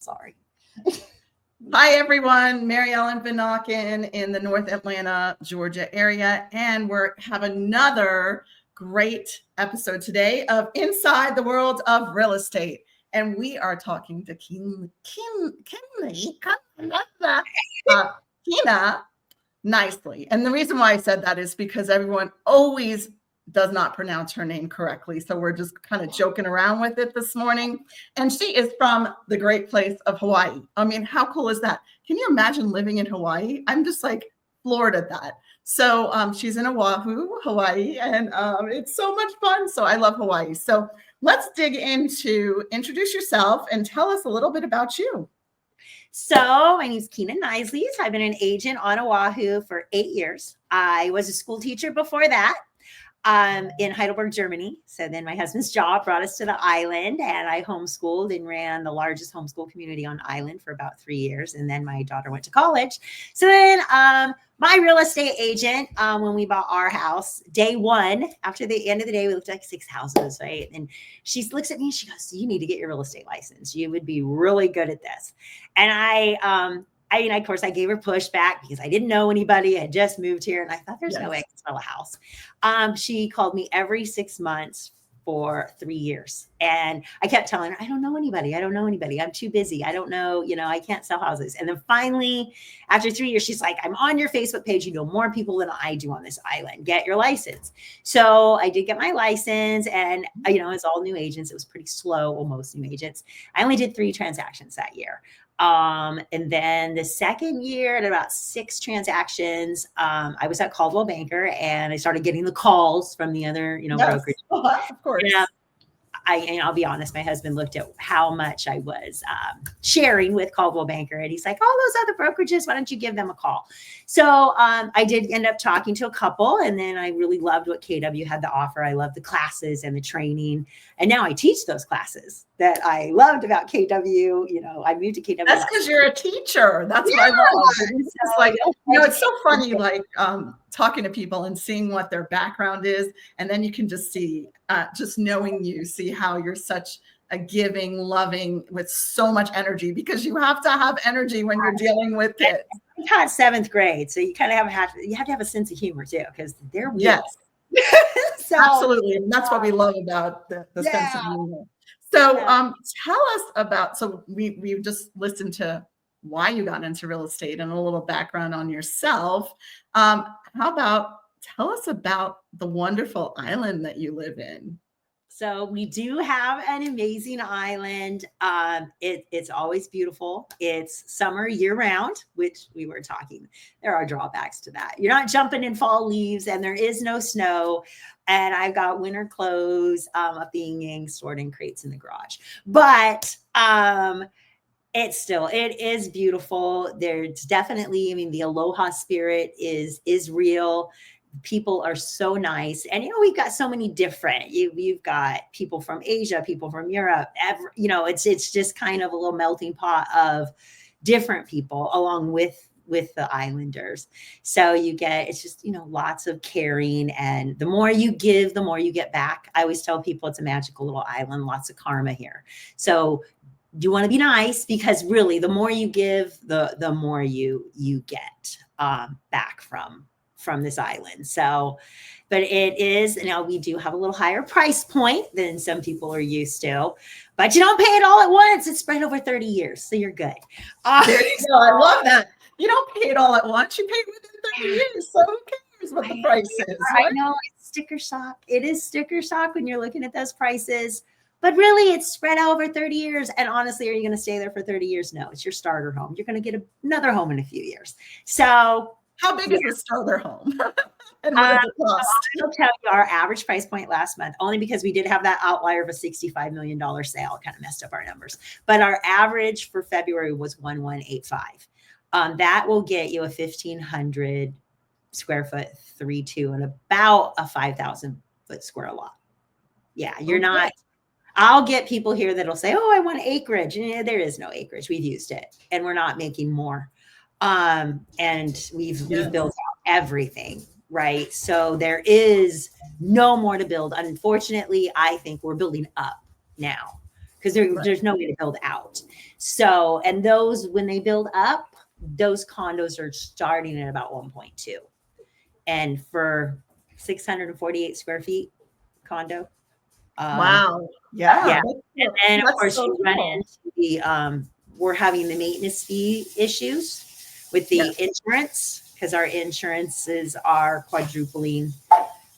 Sorry. Hi, everyone. Mary Ellen Vanaken in the North Atlanta, Georgia area. And we have another great episode today of Inside the World of Real Estate. And we are talking to Kina Knisley. And the reason why I said that is because everyone always does not pronounce her name correctly. So we're just kind of joking around with it this morning. And she is from the great place of Hawaii. I mean, how cool is that? Can you imagine living in Hawaii? I'm just like floored at that. So she's in Oahu, Hawaii, and it's so much fun. So I love Hawaii. So let's dig into introduce yourself and tell us a little bit about you. So my name is Kina Knisley. I've been an agent on Oahu for 8 years. I was a school teacher before that. In Heidelberg, Germany. So then my husband's job brought us to the island, and I homeschooled and ran the largest homeschool community on the island for about 3 years. And then my daughter went to college. So then my real estate agent, when we bought our house, day one, after the end of the day, we looked at like 6 houses, right? And she looks at me and she goes, you need to get your real estate license. You would be really good at this. And of course, I gave her pushback because I didn't know anybody. I had just moved here and I thought there's no way I can sell a house. She called me every 6 months for 3 years. And I kept telling her, I don't know anybody. I'm too busy. I don't know, I can't sell houses. And then finally, after 3 years, she's like, I'm on your Facebook page. You know more people than I do on this island. Get your license. So I did get my license, and, as all new agents, it was pretty slow. Well, most new agents. I only did 3 transactions that year. And then the second year at about 6 transactions, I was at Coldwell Banker and I started getting the calls from the other, brokerage. Of course. I'll be honest, my husband looked at how much I was sharing with Coldwell Banker, and he's like, oh, those other brokerages, why don't you give them a call? So I did end up talking to a couple, and then I really loved what KW had to offer. I loved the classes and the training, and now I teach those classes that I loved about KW. I moved to KW. That's because you're a teacher. That's what I love. It's like, it's so funny, like talking to people and seeing what their background is. And then you can just see, just knowing you, see how you're such a giving, loving, with so much energy, because you have to have energy when you're dealing with kids. I taught 7th grade. So you kind of have to have a sense of humor too, because they're weird. Yes. So, absolutely. And that's what we love about the sense of humor. So tell us about, so we've just listened to why you got into real estate and a little background on yourself. How about tell us about the wonderful island that you live in? So we do have an amazing island. It's always beautiful. It's summer year round, which we were talking. There are drawbacks to that. You're not jumping in fall leaves, and there is no snow. And I've got winter clothes being stored in crates in the garage. But it is beautiful. There's definitely, the aloha spirit is real. People are so nice. And, we've got so many different, you've got people from Asia, people from Europe, it's just kind of a little melting pot of different people along with the islanders. So it's just, lots of caring, and the more you give, the more you get back. I always tell people it's a magical little island, lots of karma here. So you want to be nice, because really the more you give, the more you get back from this island. So, but it is, we do have a little higher price point than some people are used to, but you don't pay it all at once. It's spread over 30 years. So you're good. There you go. I love that. You don't pay it all at once. You pay it within 30 years. So who cares what the price is? Right? I know, it's sticker shock. It is sticker shock when you're looking at those prices, but really it's spread over 30 years. And honestly, are you going to stay there for 30 years? No, it's your starter home. You're going to get another home in a few years. So how big is the starter home? And what does it cost? I'll tell you our average price point last month, only because we did have that outlier of a $65 million sale. It kind of messed up our numbers. But our average for February was 1185. That will get you a 1,500 square foot 3-2 and about a 5,000 foot square lot. Yeah, you're not. I'll get people here that'll say, oh, I want acreage. And there is no acreage. We've used it, and we're not making more. And we've built out everything, right? So there is no more to build. Unfortunately, I think we're building up now. because there's no way to build out. So, and those, when they build up, those condos are starting at about 1.2. And for 648 square feet condo. Wow. Yeah. And then of That's course so you run cool. into the, we're having the maintenance fee issues with the insurance, because our insurances are quadrupling.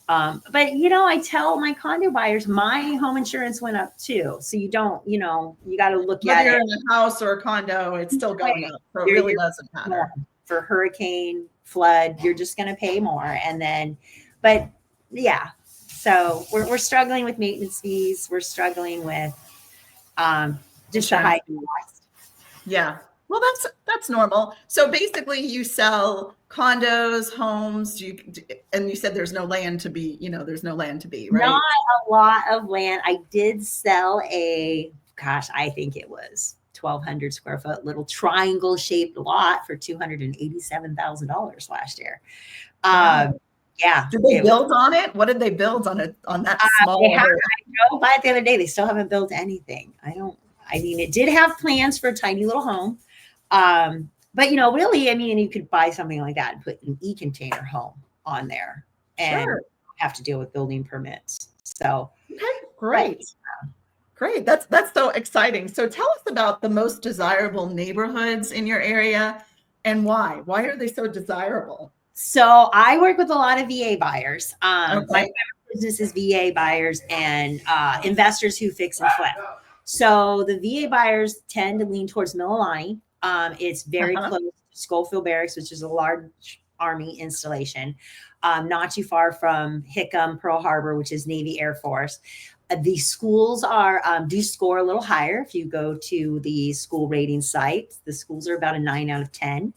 But I tell my condo buyers, my home insurance went up too. So you don't, you got to look Whether at you're it. in a house or a condo, it's still going up. So it really doesn't matter. More. For hurricane, flood, you're just going to pay more. And then, but yeah, so we're struggling with maintenance fees. We're struggling with just the high cost. Yeah. Well, that's normal. So basically you sell condos, homes, and you said there's no land to be, there's no land to be, right? Not a lot of land. I did sell I think it was 1,200 square foot little triangle shaped lot for $287,000 last year. Wow. Yeah. Did they build on it? What did they build on that small? I drove by it the other day. They still haven't built anything. It did have plans for a tiny little home. But really, you could buy something like that and put an e-container home on there and have to deal with building permits. So, okay, great. Great. That's so exciting. So tell us about the most desirable neighborhoods in your area and why. Why are they so desirable? So I work with a lot of VA buyers. My business is VA buyers and investors who fix and flip. So the VA buyers tend to lean towards Mililani. It's very close to Schofield Barracks, which is a large Army installation, not too far from Hickam, Pearl Harbor, which is Navy Air Force. The schools do score a little higher. If you go to the school rating site, the schools are about a 9 out of 10.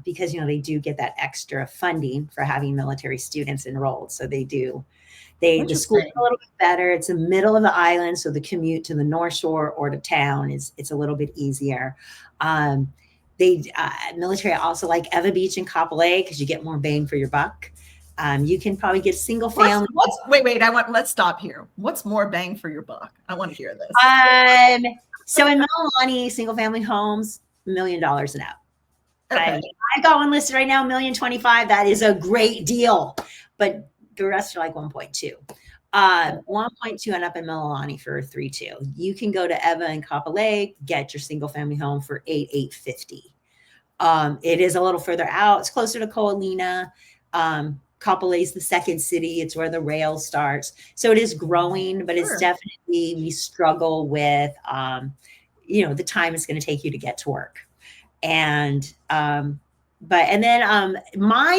Because they do get that extra funding for having military students enrolled. So they do. The school is a little bit better. It's the middle of the island, so the commute to the North Shore or to town it's a little bit easier. Military also like Eva Beach and Kapolei because you get more bang for your buck. You can probably get single family. Wait, let's stop here. What's more bang for your buck? I want to hear this. So in Mililani, single family homes, $1 million and up. Okay. I've got one listed right now, $1,025,000. That is a great deal, but the rest are like 1.2. 1.2 and up in Mililani for 3.2. You can go to Eva and Kapolei, get your single family home for $8,850. It is a little further out. It's closer to Koalina. Kapolei is the second city. It's where the rail starts. So it is growing, but it's definitely, we struggle with, the time it's going to take you to get to work. And my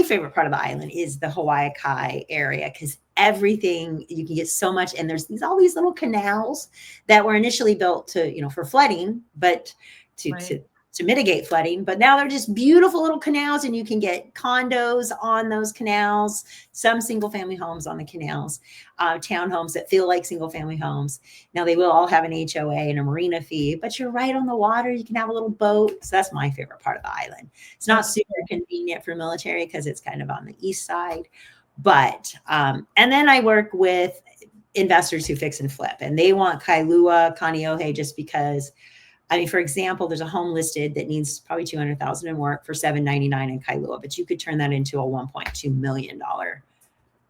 favorite part of the island is the Hawaii Kai area because everything you can get so much, and there's all these little canals that were initially built to for flooding, but to mitigate flooding. But now they're just beautiful little canals, and you can get condos on those canals, some single family homes on the canals, townhomes that feel like single family homes. Now they will all have an HOA and a marina fee, but you're right on the water. You can have a little boat. So that's my favorite part of the island. It's not super convenient for military because it's kind of on the east side. But, and then I work with investors who fix and flip, and they want Kailua, Kaneohe, just because, for example, there's a home listed that needs probably $200,000 in work for $799 in Kailua, but you could turn that into a $1.2 million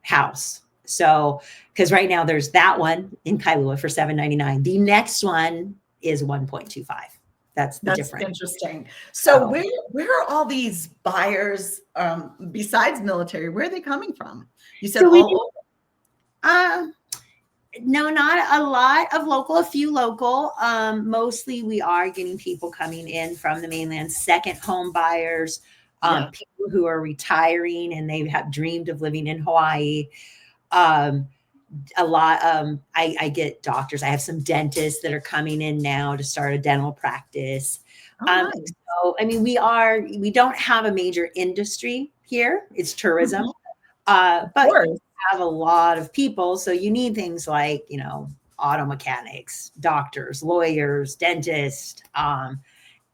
house. So, because right now there's that one in Kailua for $799. The next one is 1.25. That's the difference. Interesting. So where are all these buyers besides military? Where are they coming from? You said no, not a lot of local, a few local. Mostly we are getting people coming in from the mainland, second home buyers, people who are retiring and they have dreamed of living in Hawaii. A lot, I get doctors. I have some dentists that are coming in now to start a dental practice. Nice. So, we don't have a major industry here. It's tourism. But you have a lot of people. So you need things like, auto mechanics, doctors, lawyers, dentists,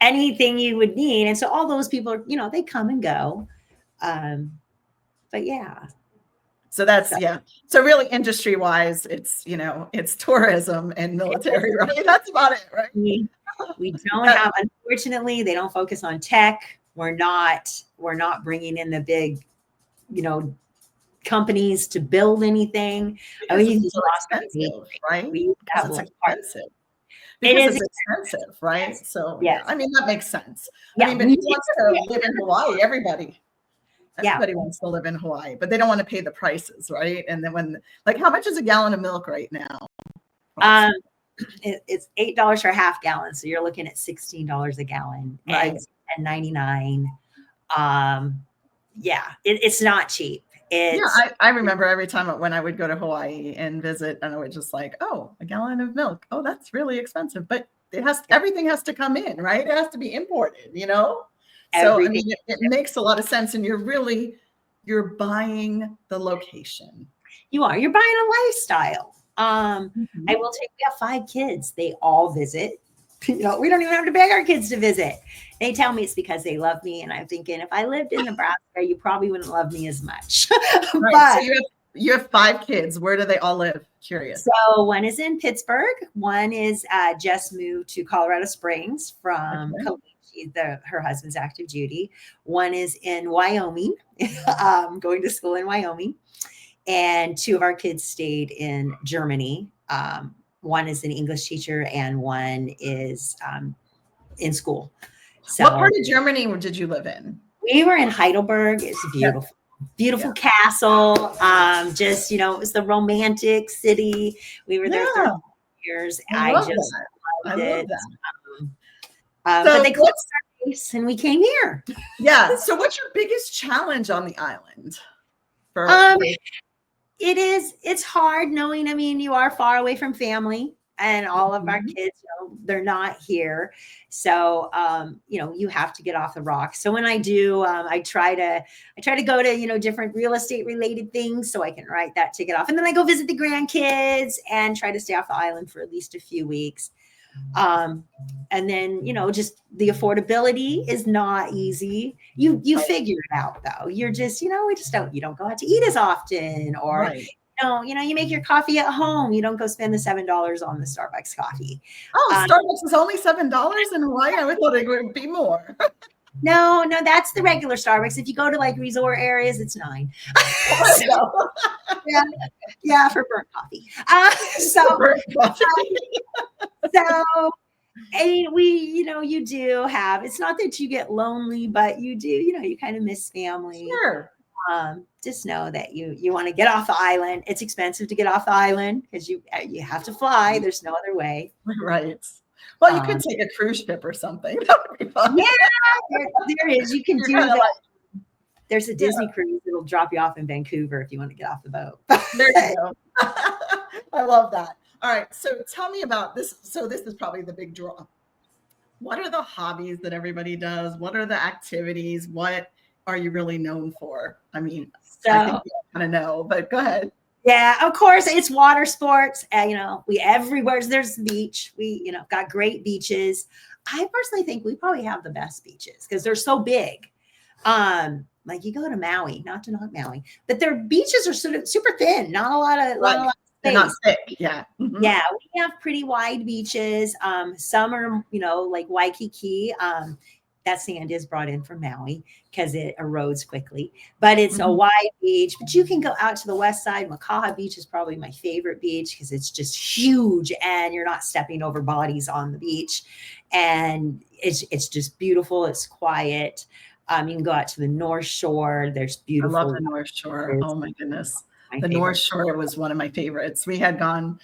anything you would need. And so all those people are, they come and go. But yeah. So that's, yeah. So really industry wise, it's, it's tourism and military, right? That's about it, right? We don't have, unfortunately, they don't focus on tech. We're not bringing in the big, companies to build anything. Because it's so expensive, right? Because it's expensive. It Because is it's expensive, right? yes. So Yes. I mean, that makes sense. Yeah, I mean, but who wants to live in Hawaii? Everybody wants to live in Hawaii, but they don't want to pay the prices, right? And then how much is a gallon of milk right now? It's $8 for a half gallon, so you're looking at $16 a gallon. Right. Eggs at $99. It's not cheap. I remember every time when I would go to Hawaii and visit, and I would just like, oh, a gallon of milk. Oh, that's really expensive. But everything has to come in, right? It has to be imported, So I mean, it makes a lot of sense. And you're buying the location. You're buying a lifestyle. I will say we have 5 kids. They all visit. We don't even have to beg our kids to visit. They tell me it's because they love me. And I'm thinking, if I lived in Nebraska, you probably wouldn't love me as much. Right. So you have 5 kids. Where do they all live? Curious. So one is in Pittsburgh. One is just moved to Colorado Springs from her husband's active duty. One is in Wyoming, going to school in Wyoming. And 2 of our kids stayed in Germany. One is an English teacher and one is in school. So, what part of Germany did you live in? We were in Heidelberg. It's beautiful. Yeah. Beautiful castle. Just, it was the romantic city. We were there 30 years. I just loved it. But they closed our base and we came here. Yeah. So what's your biggest challenge on the island? It's hard knowing, you are far away from family and all of our kids, they're not here. So, you have to get off the rocks. So when I do, I try to go to, different real estate related things so I can write that ticket off. And then I go visit the grandkids and try to stay off the island for at least a few weeks. And then, just the affordability is not easy. You figure it out though. You're just, you don't go out to eat as often, or, you make your coffee at home. You don't go spend the $7 on the Starbucks coffee. Oh, Starbucks is only $7 in Hawaii. I thought it would be more. No, that's the regular Starbucks. If you go to resort areas, it's $9. Yeah, for burnt coffee. You do have, it's not that you get lonely, but you do, you kind of miss family. Sure. Just know that you want to get off the island. It's expensive to get off the island because you have to fly. There's no other way. Right. Well, you could take a cruise ship or something. That would be fun. Yeah, there is. You can do that. There's a Disney cruise that'll drop you off in Vancouver if you want to get off the boat. There you go. I love that. All right. So tell me about this. So this is probably the big draw. What are the hobbies that everybody does? What are the activities? What are you really known for? I think you kind of know, but go ahead. Yeah, of course, it's water sports. We everywhere there's the beach. We, got great beaches. I personally think we probably have the best beaches because they're so big. You go to Maui, not to knock Maui, but their beaches are sort of super thin. Not a lot of space. They're not thick. Yeah. Mm-hmm. Yeah, we have pretty wide beaches. Some are, like Waikiki. That sand is brought in from Maui because it erodes quickly, but it's a wide beach. But you can go out to the west side. Makaha Beach is probably my favorite beach because it's just huge and you're not stepping over bodies on the beach. And it's just beautiful. It's quiet. You can go out to the North Shore. There's beautiful. I love the North Shore. Oh my goodness. The North Shore was one of my favorites. We had gone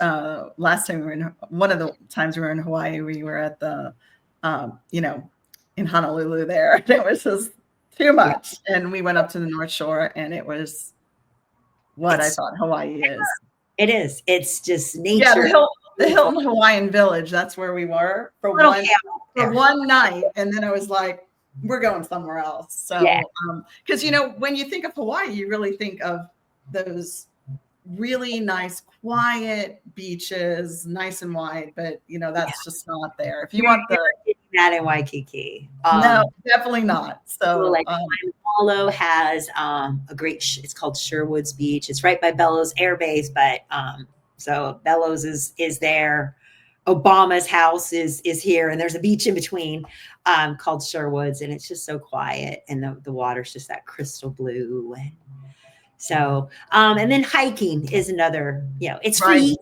last time one of the times we were in Hawaii, we were at the, in Honolulu there. And it was just too much. Yeah. And we went up to the North Shore and it was I thought Hawaii is. It is. It's just nature. Yeah, the Hilton Hawaiian Village. That's where we were for one night. And then I was like, we're going somewhere else. So, because, when you think of Hawaii, you really think of those really nice, quiet beaches, nice and wide, but that's just not there. If you want that in Waikiki. No, definitely not. Well, So, like Malo has a great. It's called Sherwood's Beach. It's right by Bellows Air Base, but so Bellows is there. Obama's house is here, and there's a beach in between called Sherwood's, and it's just so quiet, and the water's just that crystal blue. And so, and then hiking is another. It's right. free.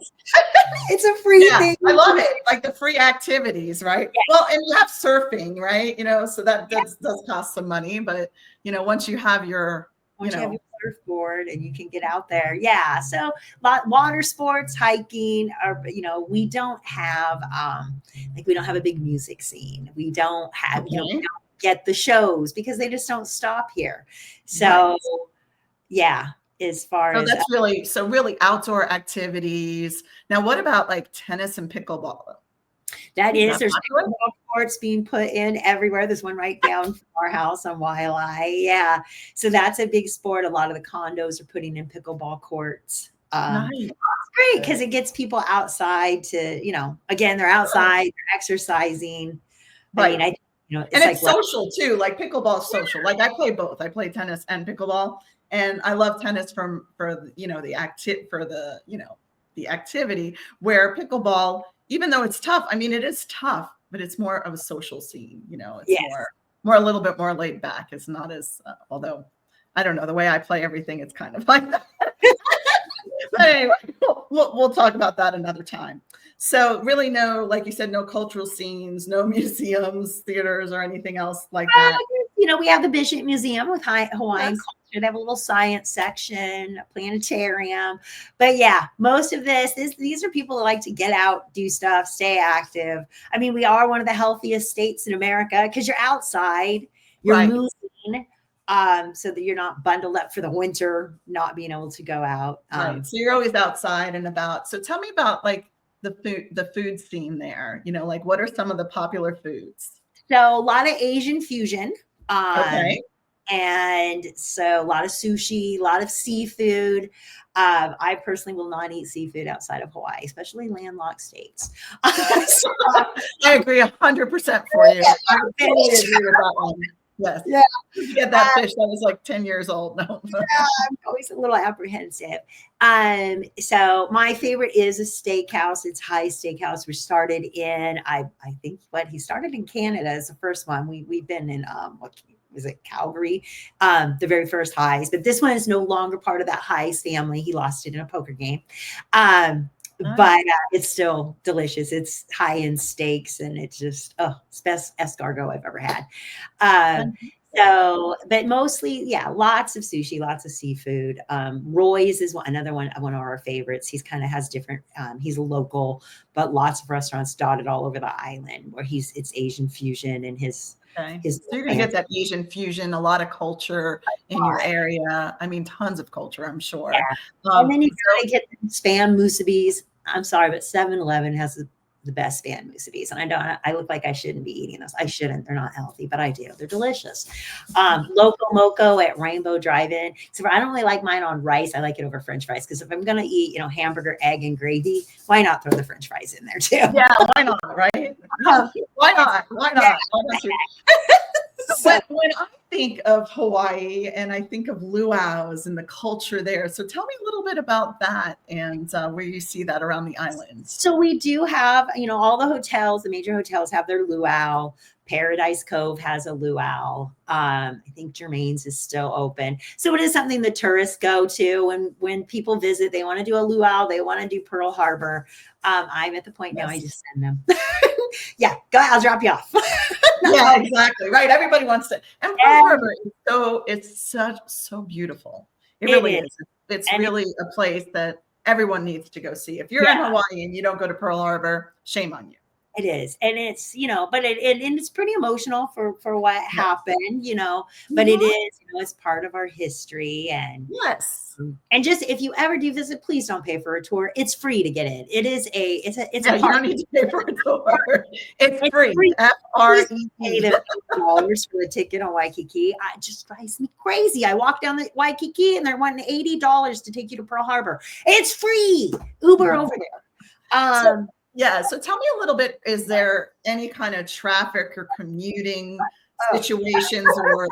It's a free Yeah, thing. I love it. Like the free activities, right? Yeah. Well, and you have surfing, right? So that does cost some money, but once you have your, Once you have your surfboard and you can get out there. Yeah. So water sports, hiking, or we don't have we don't have a big music scene. We don't have, we don't get the shows because they just don't stop here. So yeah, as far So as that's really outdoor activities. Now, what about like tennis and pickleball? there's pickleball courts being put in everywhere. There's one right down from our house on YLI. Yeah. So that's a big sport. A lot of the condos are putting in pickleball courts. Nice. It's great because it gets people outside to, again, they're outside, they're exercising. Right. I mean, and it's social too. Like pickleball is social. Like I play both. I play tennis and pickleball, and I love tennis for the activity. Where pickleball, even though it's tough, I mean it is tough, but it's more of a social scene. It's more a little bit more laid back. It's not as although I don't know the way I play everything. It's kind of like that. But anyway, we'll talk about that another time. So really like you said, no cultural scenes, no museums, theaters, or anything else like that. We have the Bishop Museum with Hawaiian culture. They have a little science section, a planetarium. But yeah, most of these are people that like to get out, do stuff, stay active. I mean, we are one of the healthiest states in America because you're outside, you're moving. So that you're not bundled up for the winter, not being able to go out. Right. So you're always outside and about. So tell me about like the food scene there. Like what are some of the popular foods? So a lot of Asian fusion. Okay. And so a lot of sushi, a lot of seafood. I personally will not eat seafood outside of Hawaii, especially landlocked states. So, I agree 100% for you. I totally agree with that one. Yes. Yeah. You get that fish that was like 10 years old. No. Yeah, I'm always a little apprehensive. So my favorite is a steakhouse. It's High Steakhouse, which started in, I think he started in Canada as the first one. We've been in, what was it, Calgary, the very first Highs, but this one is no longer part of that Highs family. He lost it in a poker game. But it's still delicious. It's high-end steaks, and it's just it's best escargot I've ever had. But mostly, yeah, lots of sushi, lots of seafood. Roy's is another one of our favorites. He's kind of has different. He's a local, but lots of restaurants dotted all over the island where it's Asian fusion and his. Okay. So you're gonna get that Asian fusion, a lot of culture in your area. I mean, tons of culture, I'm sure. Yeah. And then you gotta get spam musubis. I'm sorry, but 7-Eleven has the best spam musubis, and I look like I shouldn't be eating those. I shouldn't. They're not healthy, but I do. They're delicious. Loco Moco at Rainbow Drive-In. So I don't really like mine on rice. I like it over French fries because if I'm gonna eat, hamburger, egg, and gravy, why not throw the French fries in there too? Yeah, why not? Right? Why not? Why not? So when I think of Hawaii and I think of luau's and the culture there, so tell me a little bit about that and where you see that around the island. So we do have, all the hotels, the major hotels have their luau. Paradise Cove has a luau. I think Germain's is still open. So it is something the tourists go to. When people visit, they want to do a luau. They want to do Pearl Harbor. I'm at the point now, I just send them. Yeah, go ahead. I'll drop you off. Yeah, exactly. Right. Everybody wants to. And Pearl Harbor it's so beautiful. It really is. It's really a place that everyone needs to go see. If you're in Hawaii and you don't go to Pearl Harbor, shame on you. It is. And it's, but it's pretty emotional for what happened, but it is, it's part of our history. And and just, if you ever do visit, please don't pay for a tour. It's free to get in. It is it's a you don't need to pay for a tour. It's free. FREE. $8 for a ticket on Waikiki. It just drives me crazy. I walk down the Waikiki and they're wanting $80 to take you to Pearl Harbor. It's free. Uber over there. Yeah. So tell me a little bit, is there any kind of traffic or commuting Oh, situations, or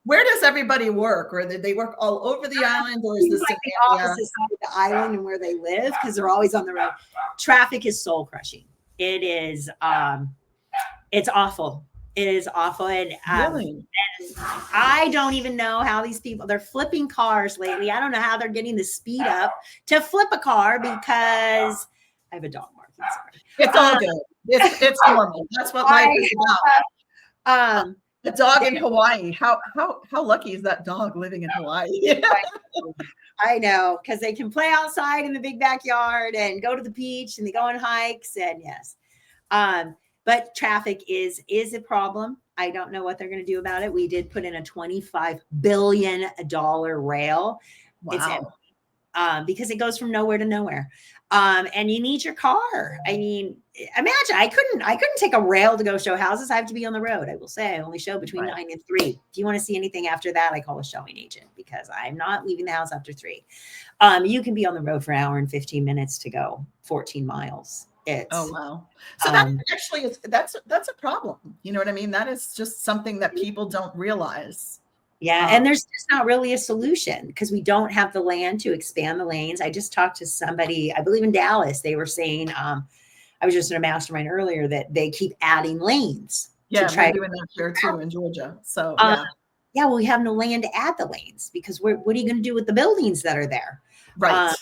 where does everybody work? Or do they work all over the island, or is seems this an like the area? opposite side of the island and where they live because they're always on the road. Traffic is soul crushing. It is. It's awful. It is awful, and Really? I don't even know how these people, they're flipping cars lately. I don't know how they're getting the speed up to flip a car because I have a dog barking. Sorry. It's all good. It's normal. That's what life is about. Um, A dog in Hawaii. How lucky is that dog living in Hawaii? I know, because they can play outside in the big backyard and go to the beach and they go on hikes, and yes. But traffic is a problem. I don't know what they're going to do about it. We did put in a $25 billion rail. It's Wow. because it goes from nowhere to nowhere. And you need your car. I mean, imagine I couldn't take a rail to go show houses. I have to be on the road. I will say I only show between 9 and 3. If you want to see anything after that, I call a showing agent because I'm not leaving the house after 3. You can be on the road for an hour and 15 minutes to go 14 miles. Oh wow. So that actually is that's a problem. You know what I mean? That is just something that people don't realize. Yeah, and there's just not really a solution because we don't have the land to expand the lanes. I just talked to somebody, I believe in Dallas. They were saying, I was just in a mastermind earlier that they keep adding lanes. Yeah, we're doing that here too in Georgia. So yeah, well, we have no land to add the lanes because what are you going to do with the buildings that are there? Right.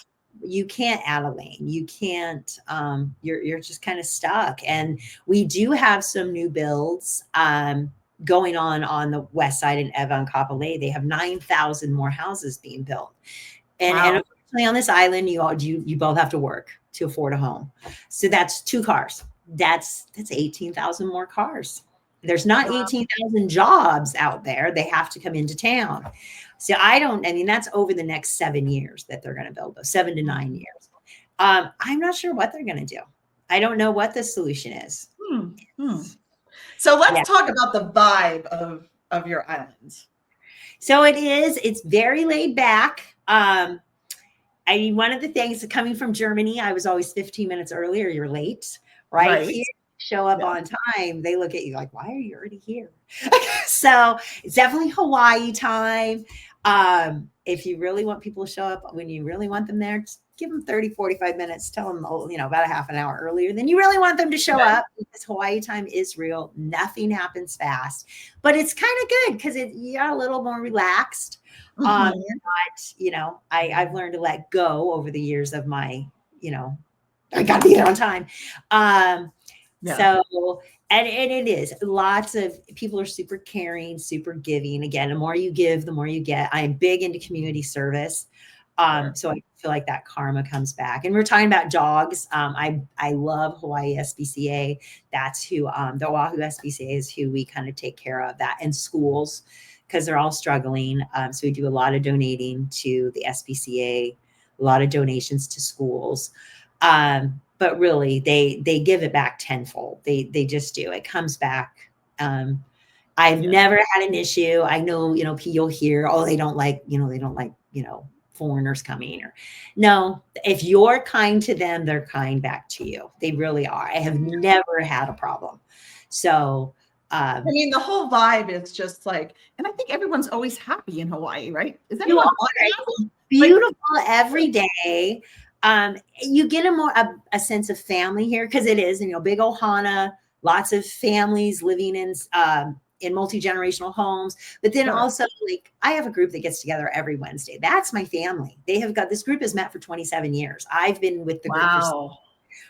You can't add a lane. You can't. You're just kind of stuck. And we do have some new builds going on the west side in Evan Kapolei. They have 9,000 more houses being built, and unfortunately on this island, you both have to work to afford a home. So that's 2 cars. That's 18,000 more cars. There's not 18,000 jobs out there. They have to come into town. So I mean, that's over the next 7 years that they're going to build those 7 to 9 years. I'm not sure what they're going to do. I don't know what the solution is. So let's talk about the vibe of your islands. So it's very laid back. I mean, one of the things coming from Germany, I was always 15 minutes earlier. You're late, right? Here, show up on time. They look at you like, why are you already here? So it's definitely Hawaii time. If you really want people to show up, when you really want them there, just give them 30, 45 minutes, tell them, about a half an hour earlier than you really want them to show up because Hawaii time is real. Nothing happens fast, but it's kind of good because you're a little more relaxed. I've learned to let go over the years of my, I got to be there on time. So, and it is lots of people are super caring, super giving. Again, the more you give, the more you get. I'm big into community service. So I feel like that karma comes back. And we're talking about dogs. I love Hawaii SPCA. That's who, the Oahu SPCA is who we kind of take care of that, and schools, because they're all struggling. So we do a lot of donating to the SPCA, a lot of donations to schools. But really they give it back tenfold. They just do. It comes back. I've never had an issue. I know, you'll hear, they don't like, foreigners coming, or no, if you're kind to them, they're kind back to you. They really are. I have never had a problem. So, I mean, the whole vibe is just like, and I think everyone's always happy in Hawaii, right? Is anyone beautiful every day? You get a sense of family here because it is, big Ohana, lots of families living in multi-generational homes, but then also like I have a group that gets together every Wednesday. That's my family. This group has met for 27 years. I've been with the group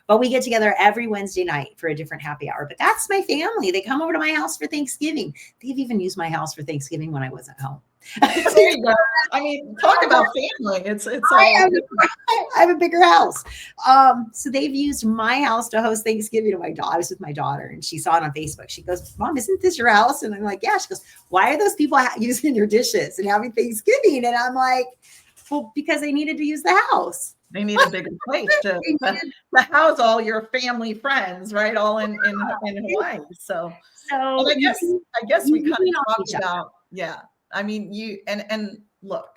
but we get together every Wednesday night for a different happy hour. But that's my family. They come over to my house for Thanksgiving. They've even used my house for Thanksgiving when I wasn't home. There you go. I mean, talk about family. It's all. I have a bigger house. So they've used my house to host Thanksgiving to my daughter. I was with my daughter and she saw it on Facebook. She goes, "Mom, isn't this your house?" And I'm like, "Yeah." She goes, "Why are those people using your dishes and having Thanksgiving?" And I'm like, "Well, because they needed to use the house. They need a bigger place to house all your family friends, right? All in Hawaii. So I guess we kind of talked about, I mean, you and look,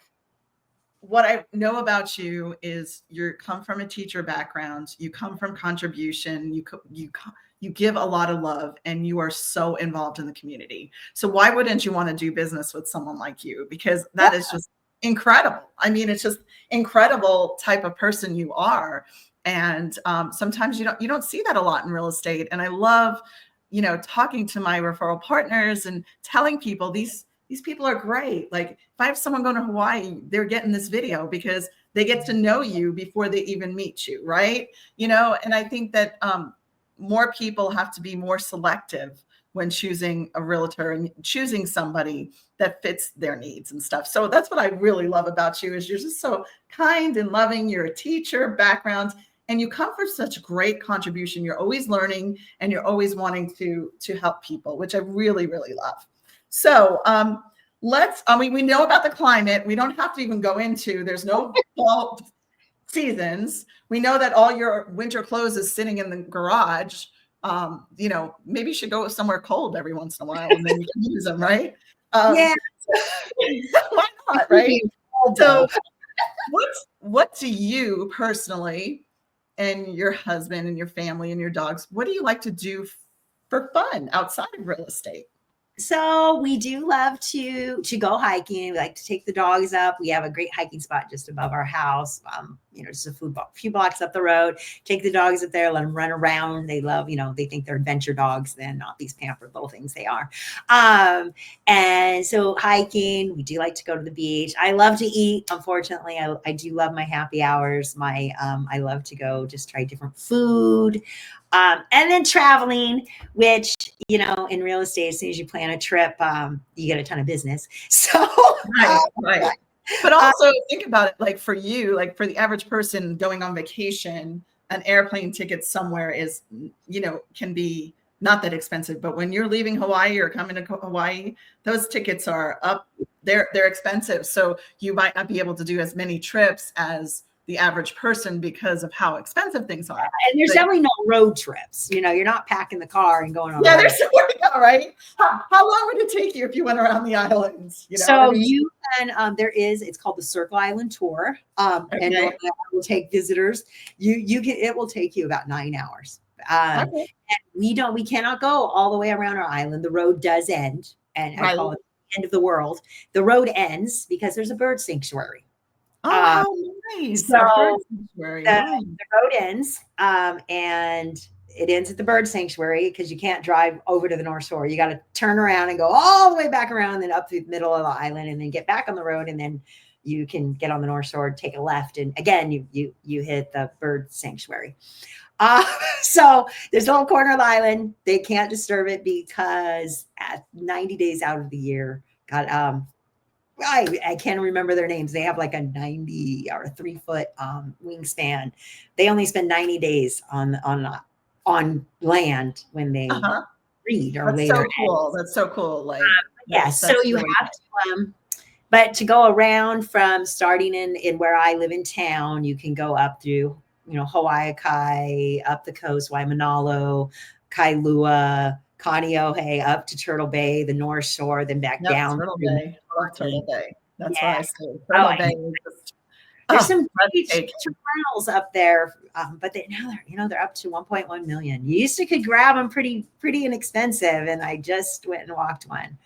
what I know about you is you come from a teacher background, you come from contribution, you give a lot of love, and you are so involved in the community. So why wouldn't you want to do business with someone like you? Because that is just incredible. I mean, it's just incredible type of person you are. And sometimes you don't see that a lot in real estate. And I love, talking to my referral partners and telling people these people are great. Like if I have someone going to Hawaii, they're getting this video because they get to know you before they even meet you, right? And I think that more people have to be more selective when choosing a realtor and choosing somebody that fits their needs and stuff. So that's what I really love about you is you're just so kind and loving. You're a teacher background and you come for such great contribution. You're always learning and you're always wanting to help people, which I really, really love. So we know about the climate. We don't have to even go into, there's no fall seasons. We know that all your winter clothes is sitting in the garage. Maybe you should go somewhere cold every once in a while and then you can use them, right? Yeah. Why not, right? So what do you personally and your husband and your family and your dogs, what do you like to do for fun outside of real estate? So we do love to go hiking. We like to take the dogs up. We have a great hiking spot just above our house. Just a few blocks up the road. Take the dogs up there, let them run around. They love, they think they're adventure dogs. They're not these pampered little things they are. And so hiking, we do like to go to the beach. I love to eat. Unfortunately, I do love my happy hours. I love to go just try different food. And then traveling, which, in real estate, as soon as you plan a trip, you get a ton of business. So, right. But also think about it, like for you, like for the average person going on vacation, an airplane ticket somewhere is, can be not that expensive. But when you're leaving Hawaii or coming to Hawaii, those tickets are up. They're expensive. So you might not be able to do as many trips as the average person because of how expensive things are. And there's definitely no road trips. You're not packing the car and going on. Yeah, there's nowhere to go, right? How long would it take you if you went around the islands? So you can, it's called the Circle Island Tour. Okay. And it will take visitors. It will take you about 9 hours. Okay. And we cannot go all the way around our island. The road does end. And I call it the end of the world. The road ends because there's a bird sanctuary. Oh, nice. So the road ends, and it ends at the bird sanctuary because you can't drive over to the North Shore. You got to turn around and go all the way back around, and then up through the middle of the island, and then get back on the road, and then you can get on the North Shore, take a left, and again you hit the bird sanctuary. So there's a little corner of the island. They can't disturb it because at 90 days out of the year, I can't remember their names. They have like a 90 or a 3-foot wingspan. They only spend 90 days on land when they breed or later. So cool. That's so cool. Like so you really have to. But to go around from starting in where I live in town, you can go up through Hawaii Kai, up the coast, Waimanalo, Kailua, Kaneohe, up to Turtle Bay, the North Shore, then back down. Turtle Bay. Turtle Bay. That's what I say. Turtle Bay is just, there's some beach rentals up there, but they're up to 1.1 million. You used to could grab them pretty inexpensive, and I just went and walked one,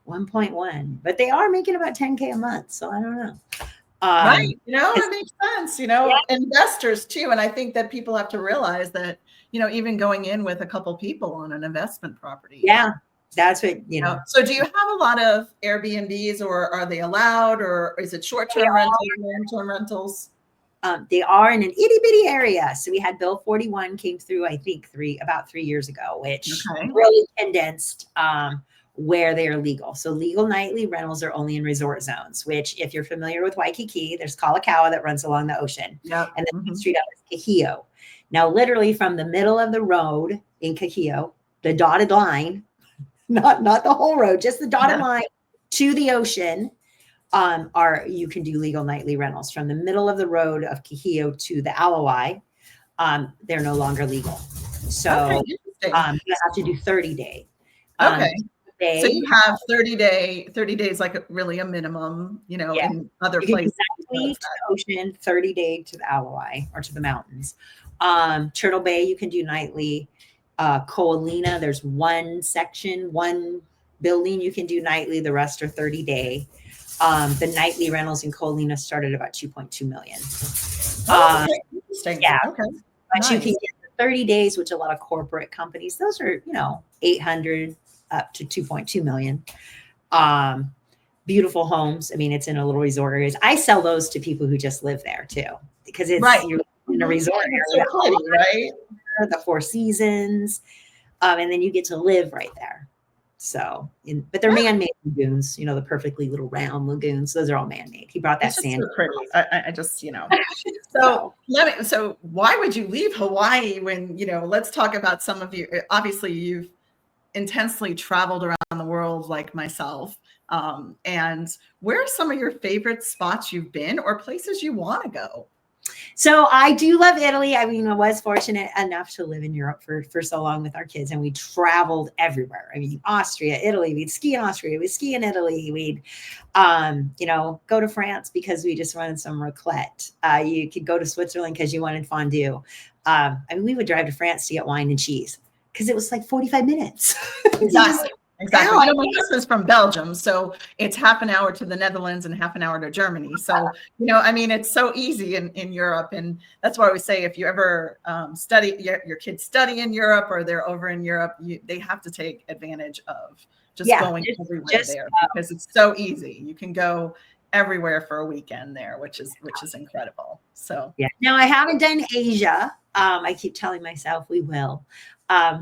1.1. But they are making about 10K a month, so I don't know. Right. It makes sense, investors too. And I think that people have to realize that, even going in with a couple people on an investment property. Yeah. That's what, So do you have a lot of Airbnbs, or are they allowed, or is it short-term rentals, long-term rentals? They are in an itty bitty area. So we had Bill 41 came through, I think about 3 years ago, which really condensed where they are legal. So legal nightly rentals are only in resort zones, which if you're familiar with Waikiki, there's Kalakaua that runs along the ocean. Yep. And then the street out is Kahio. Now, literally from the middle of the road in Kahio, the dotted line, not the whole road, just the dotted line to the ocean, you can do legal nightly rentals from the middle of the road of Kahio to the Alawai. They're no longer legal. So you have to do 30-day. Bay. So you have 30 days, like really a minimum, Yeah. in other You can places. exactly to the ocean, 30 day to the Alawai or to the mountains. Turtle Bay, you can do nightly. Koalina, there's one section, one building you can do nightly. The rest are 30 day. The nightly rentals in Koalina started about 2.2 million. Okay. Interesting. Yeah. Okay. But Nice. you can get the 30 days, which a lot of corporate companies, those are, 800 up to 2.2 million. Beautiful homes. I mean, it's in a little resort areas. I sell those to people who just live there too, because you're in a resort area, so pretty, right? the Four Seasons, and then you get to live right there. So, but they're man-made lagoons, the perfectly little round lagoons. Those are all man-made. He brought that It's just sand. so pretty. I just, so why would you leave Hawaii when, let's talk about some of you. Obviously, you've intensely traveled around the world like myself. And where are some of your favorite spots you've been or places you want to go? So I do love Italy. I mean, I was fortunate enough to live in Europe for so long with our kids, and we traveled everywhere. I mean, Austria, Italy, we'd ski in Austria, we'd ski in Italy, we'd, go to France because we just wanted some raclette. You could go to Switzerland because you wanted fondue. We would drive to France to get wine and cheese because it was like 45 minutes. Exactly. Exactly. My husband's from Belgium, so it's half an hour to the Netherlands and half an hour to Germany. So, it's so easy in Europe. And that's why we say if you ever study, your kids study in Europe or they're over in Europe, they have to take advantage of just going everywhere there because it's so easy. You can go everywhere for a weekend there, which is incredible. So yeah. Now I haven't done Asia. I keep telling myself we will.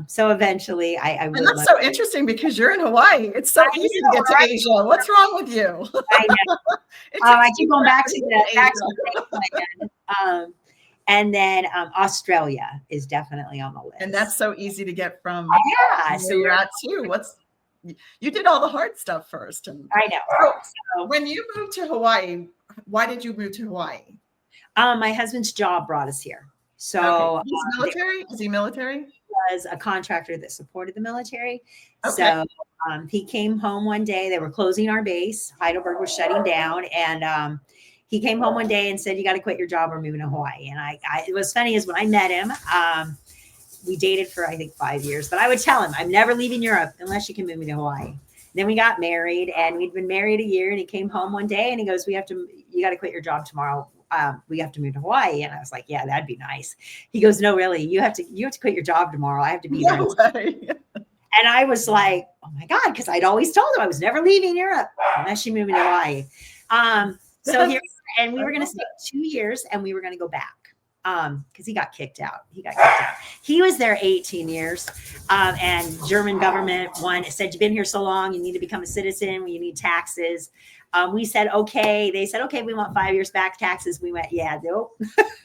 So eventually I would. And that's so interesting because you're in Hawaii. It's so easy to get to Asia. What's wrong with you? I know. I keep going back to that. And then Australia is definitely on the list. And that's so easy to get from where you're at too. You did all the hard stuff first. And I know. So when you moved to Hawaii, why did you move to Hawaii? My husband's job brought us here. So he's military? Is he military? Was a contractor that supported the military. Okay. So he came home one day. They were closing our base. Heidelberg was shutting down. And he came home one day and said, you got to quit your job. We're moving to Hawaii. And it was funny is when I met him, we dated for, I think, 5 years. But I would tell him, I'm never leaving Europe unless you can move me to Hawaii. Then we got married and we'd been married a year. And he came home one day and he goes, you got to quit your job tomorrow. We have to move to Hawaii. And I was like, yeah, that'd be nice. He goes, no, really, you have to quit your job tomorrow. I have to be there. And I was like, oh my God, because I'd always told him I was never leaving Europe unless you move me to Hawaii. So here, and we were going to stay 2 years and we were going to go back because he got kicked out. He was there 18 years and German government said, you've been here so long, you need to become a citizen, you need taxes. We said, okay. They said, okay, we want 5 years back taxes. We went, yeah, nope.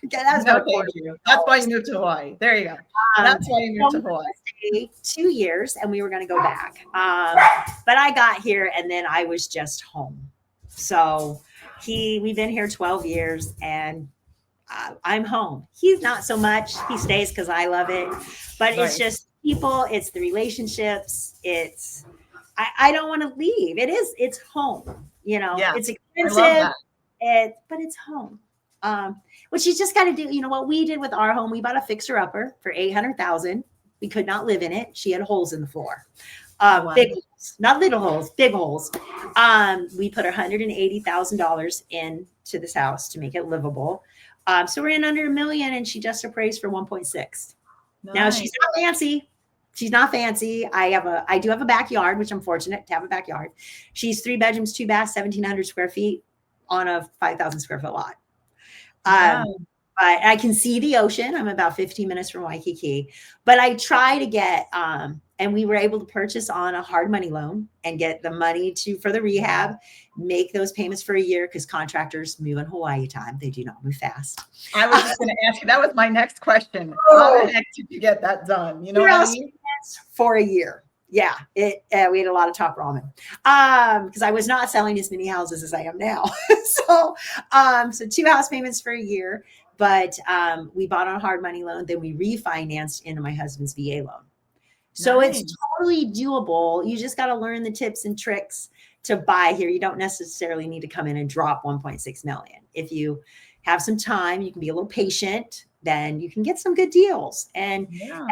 That's why you moved to Hawaii. There you go. That's why you moved to Hawaii. 2 years and we were going to go back. But I got here and then I was just home. So we've been here 12 years and I'm home. He's not so much. He stays because I love it. But It's just people. It's the relationships. I don't want to leave. It's home. It's expensive, but it's home. What you just got to do, what we did with our home, we bought a fixer-upper for $800,000. We could not live in it. She had holes in the floor. Big holes, not little holes, big holes. We put $180,000 into this house to make it livable. So we're in under $1 million, and she just appraised for 1.6. Nice. Now she's not fancy. I do have a backyard, which I'm fortunate to have a backyard. She's 3 bedrooms, 2 baths, 1,700 square feet on a 5,000 square foot lot. But I can see the ocean. I'm about 15 minutes from Waikiki, but I try to get, and we were able to purchase on a hard money loan and get the money for the rehab, make those payments for a year because contractors move in Hawaii time. They do not move fast. I was just going to ask you, that was my next question. How the heck did you get that done? You know what I mean? For a year. Yeah, we had a lot of top ramen because I was not selling as many houses as I am now. So 2 house payments for a year, but we bought on a hard money loan. Then we refinanced into my husband's VA loan. So it's Nice. totally doable. You just got to learn the tips and tricks to buy here. You don't necessarily need to come in and drop 1.6 million. If you have some time, you can be a little patient, then you can get some good deals. And Yeah.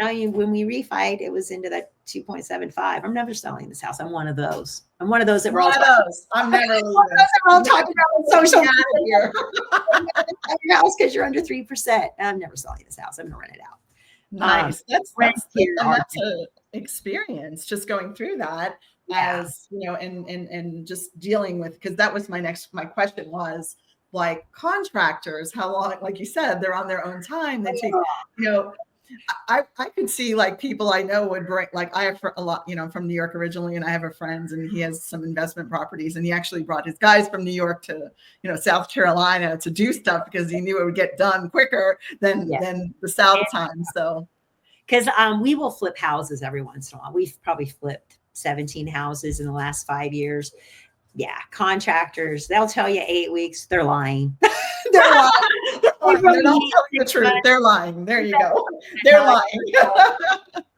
now, when we refied, it was into that 2.75. I'm never selling this house. I'm one of those. I'm one of those that we're all One of talking, those. I'm never leaving. we're all talking about on social Get out of here. sell your house because you're under 3%. I'm never selling this house. I'm going to rent it out. Nice. That's here and are- that's a experience just going through that as you know, and just dealing with, because that was my question was like contractors, how long, like you said, they're on their own time. They take, you know, I could see like people I know would bring, like I have a lot, you know, from New York originally, and I have a friend and he has some investment properties, and he actually brought his guys from New York to, you know, South Carolina to do stuff because he knew it would get done quicker than the South time. So because we will flip houses every once in a while. We've probably flipped 17 houses in the last 5 years. Yeah, contractors, they'll tell you 8 weeks. They're lying. They're lying. They're not telling the truth. They're lying. There you go. They're lying.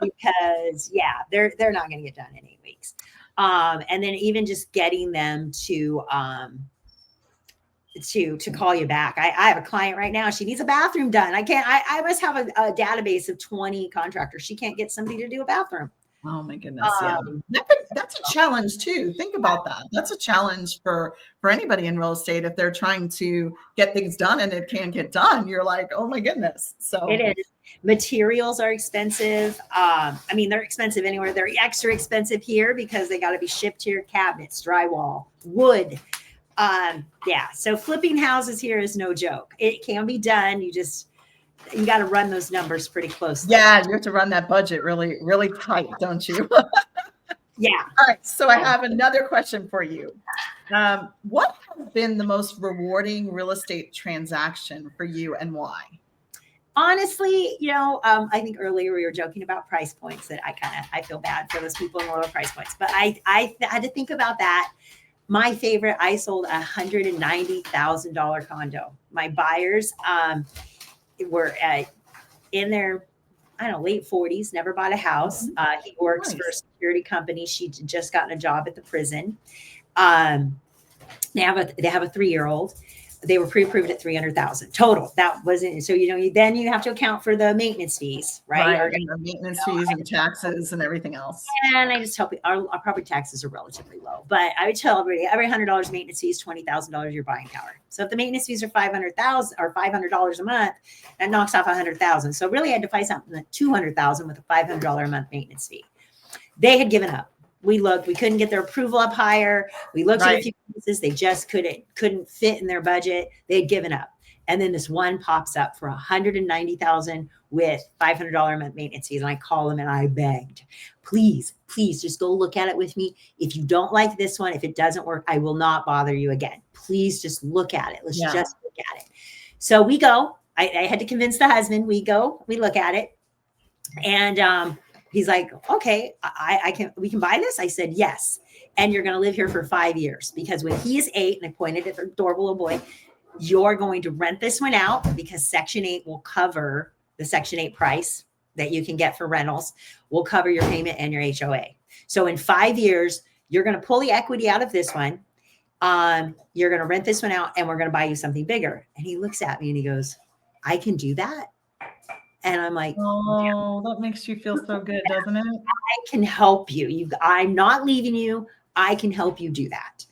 Because they're not going to get done in 8 weeks. And then even just getting them to call you back. I have a client right now. She needs a bathroom done. I must have a database of 20 contractors. She can't get somebody to do a bathroom. Oh my goodness. Yeah. That's a challenge too. Think about that. That's a challenge for anybody in real estate. If they're trying to get things done and it can't get done, you're like, oh my goodness. So it is. Materials are expensive. I mean, they're expensive anywhere. They're extra expensive here because they got to be shipped here. Cabinets, drywall, wood. So flipping houses here is no joke. It can be done. You got to run those numbers pretty closely. Yeah, you have to run that budget really, really tight, don't you? Yeah. All right. So I have another question for you. What has been the most rewarding real estate transaction for you and why? Honestly, I think earlier we were joking about price points that I feel bad for those people in lower price points, but I had to think about that. My favorite, I sold $190,000 condo. My buyers were in their, I don't know, late 40s, never bought a house. He works for a security company. She'd just gotten a job at the prison. They have a 3-year-old. They were pre-approved at $300,000 total. That wasn't, so then you have to account for the maintenance fees, right? And the maintenance fees and taxes and everything else. And I just tell people our property taxes are relatively low, but I would tell everybody every $100 maintenance fee is $20,000 your buying power. So if the maintenance fees are $500,000 or $500 a month, that knocks off $100,000. So really, I had to find something at $200,000 with a $500 a month maintenance fee. They had given up. We looked, we couldn't get their approval up higher. We looked at a few places, they just couldn't fit in their budget. They had given up. And then this one pops up for $190,000 with $500 a month maintenance fees. And I call them and I begged, please just go look at it with me. If you don't like this one, if it doesn't work, I will not bother you again. Please just look at it. Let's just look at it. So we go. I had to convince the husband. We go, we look at it. And he's like, okay, we can buy this. I said, yes. And you're going to live here for 5 years, because when he is 8, and I pointed at the adorable little boy, you're going to rent this one out because Section 8 will cover the Section 8 price that you can get for rentals, will cover your payment and your HOA. So in 5 years, you're going to pull the equity out of this one. You're going to rent this one out and we're going to buy you something bigger. And he looks at me and he goes, I can do that. And I'm like, oh, that makes you feel so good, doesn't it? I can help you. I'm not leaving you. I can help you do that.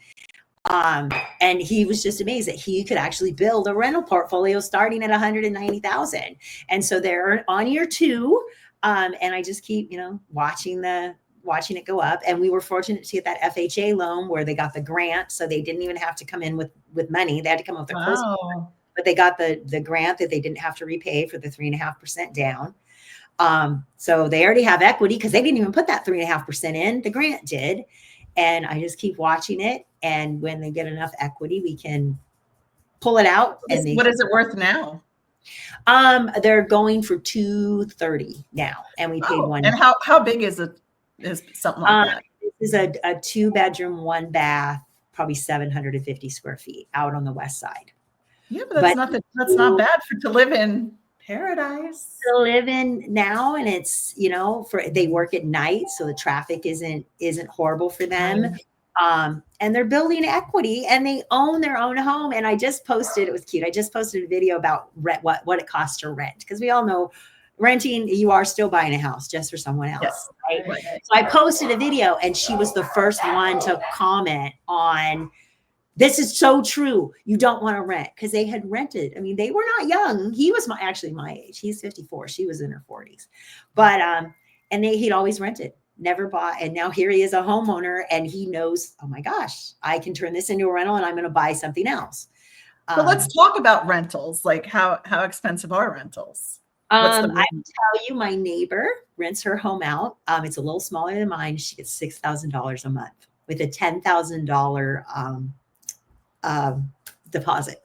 And he was just amazed that he could actually build a rental portfolio starting at $190,000. And so they're on year 2. And I just keep, watching it go up. And we were fortunate to get that FHA loan where they got the grant. So they didn't even have to come in with money. They had to come up with their closing. But they got the grant that they didn't have to repay for the 3.5% down. So they already have equity because they didn't even put that 3.5% in. The grant did. And I just keep watching it. And when they get enough equity, we can pull it out. And what is it worth now? They're going for $230 now. And we paid one. And how big is it? Is something like that? This is a 2-bedroom, 1-bath, probably 750 square feet out on the west side. Yeah, but that's not bad to live in Paradise. to live in now, and it's, they work at night, so the traffic isn't horrible for them. And they're building equity, and they own their own home. And I just posted, it was cute, I just posted a video about rent, what it costs to rent, because we all know renting, you are still buying a house just for someone else. Yes. Right? So I posted a video, and she was the first one to comment on, this is so true. You don't want to rent, because they had rented. I mean, they were not young. He was actually my age. He's 54. She was in her 40s. But and he'd always rented, never bought. And now here he is, a homeowner, and he knows, oh my gosh, I can turn this into a rental, and I'm going to buy something else. So let's talk about rentals. Like how expensive are rentals? I can tell you, my neighbor rents her home out. It's a little smaller than mine. She gets $6,000 a month with a $10,000 deposit.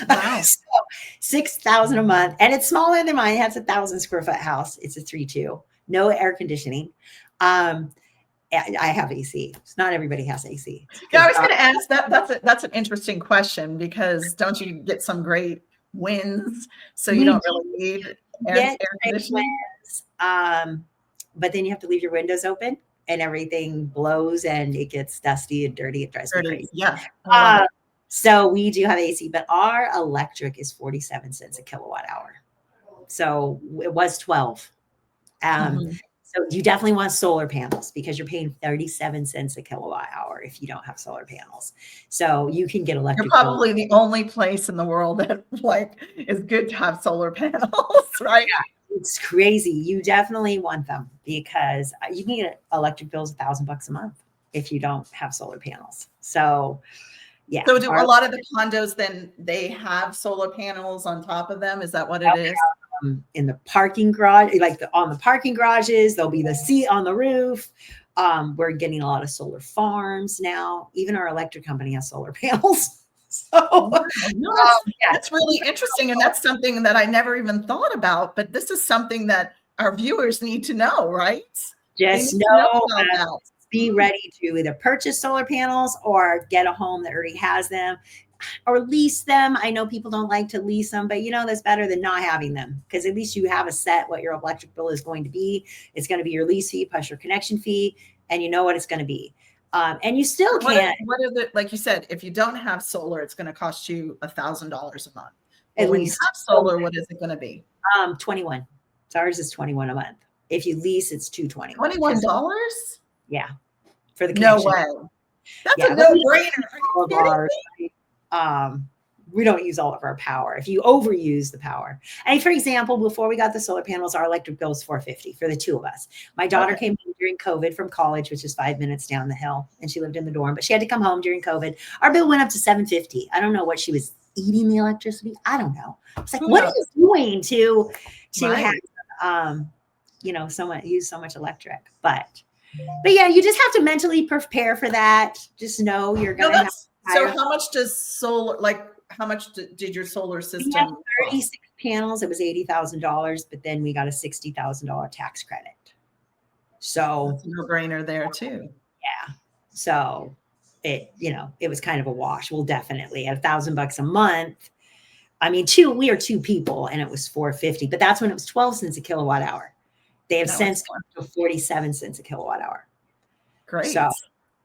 Wow. So $6,000 a month, and it's smaller than mine. It has 1,000 square foot house. It's a 3-2, no air conditioning. I have AC. It's not everybody has AC. Yeah, I was going to ask that. That's an interesting question, because don't you get some great winds, so you don't really need air conditioning? But then you have to leave your windows open, and everything blows, and it gets dusty and dirty. It drives me crazy. Yeah. So we do have AC, but our electric is 47 cents a kilowatt hour. So it was 12. So you definitely want solar panels, because you're paying 37 cents a kilowatt hour if you don't have solar panels. So you can get electric. You're probably the only place in the world that is good to have solar panels, right? Yeah, it's crazy. You definitely want them, because you can get electric bills $1,000 a month if you don't have solar panels. So yeah. So do a lot of the condos then, they have solar panels on top of them? Is that what it is? In the parking garage, on the parking garages, there'll be the seat on the roof. We're getting a lot of solar farms now. Even our electric company has solar panels. So that's really interesting. And that's something that I never even thought about, but this is something that our viewers need to know, right? Just know be ready to either purchase solar panels or get a home that already has them, or lease them. I know people don't like to lease them, but that's better than not having them, because at least you have a set what your electric bill is going to be. It's going to be your lease fee plus your connection fee, and you know what it's going to be. And you still can't. What is it? Like you said, if you don't have solar, it's going to cost you $1,000 a month. At when least you have solar, what is it going to be? 21. So ours is 21 a month. If you lease, it's $220. $21? Yeah, for the connection. No way. That's a no-brainer. We don't use all of our power. If you overuse the power, and for example, before we got the solar panels, our electric bill was $450 for the two of us. My daughter came home during COVID from college, which is 5 minutes down the hill, and she lived in the dorm, but she had to come home during COVID. Our bill went up to $750. I don't know what she was eating the electricity. I don't know. It's like, what are you doing to have use so much electric? But yeah, you just have to mentally prepare for that. Just know you're going to have. So how much does solar, how much did your solar system? We had 36 panels. It was $80,000, but then we got a $60,000 tax credit. So that's a no-brainer there too. Yeah. So it was kind of a wash. Well, definitely at $1,000 a month. I mean, we are two people, and it was $450, but that's when it was 12 cents a kilowatt hour. They have since gone to 47 cents a kilowatt hour. Great. So,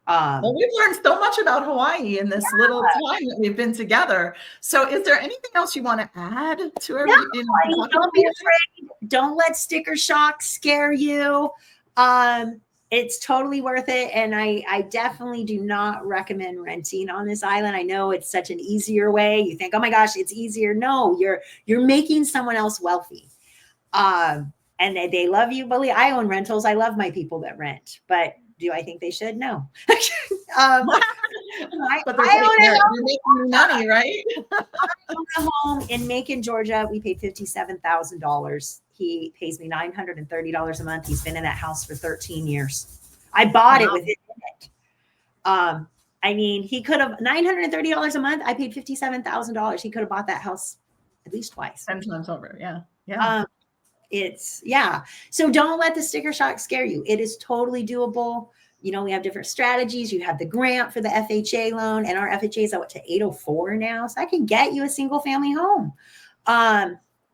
well, we've learned so much about Hawaii in this little time that we've been together. So is there anything else you want to add to everything? Don't be afraid. Don't let sticker shock scare you. It's totally worth it. And I definitely do not recommend renting on this island. I know it's such an easier way. You think, oh my gosh, it's easier. No, you're making someone else wealthy. And they love you. Believe I own rentals. I love my people that rent, but do I think they should? No. But you're making money, right? I own a home in Macon, Georgia. We paid $57,000. He pays me $930 a month. He's been in that house for 13 years. I bought it with it in it. I mean, he could have $930 a month. I paid $57,000. He could have bought that house at least twice. 10 times over. Yeah. Yeah. So don't let the sticker shock scare you. It is totally doable. We have different strategies. You have the grant for the FHA loan, and our FHA is up to 804 now. So I can get you a single family home.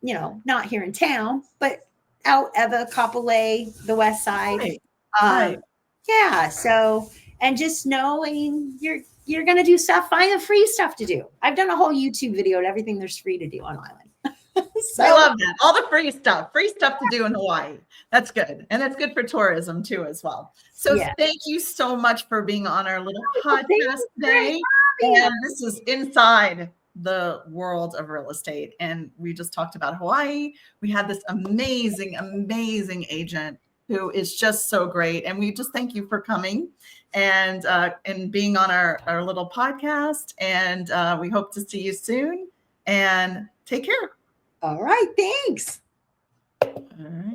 not here in town, but out Eva, Kapolei, the west side. Right. Um, Right. Yeah. So, and just know, I mean, you're gonna do stuff. Find the free stuff to do. I've done a whole YouTube video on everything there's free to do on island. I love that. All the free stuff to do in Hawaii. That's good. And that's good for tourism too, as well. So Yeah. thank you so much for being on our little Thank you podcast for today. having And this is inside the world of real estate. And we just talked about Hawaii. We had this amazing, amazing agent who is just so great. And we just thank you for coming and being on our little podcast. And we hope to see you soon. And take care. All right. Thanks. All right.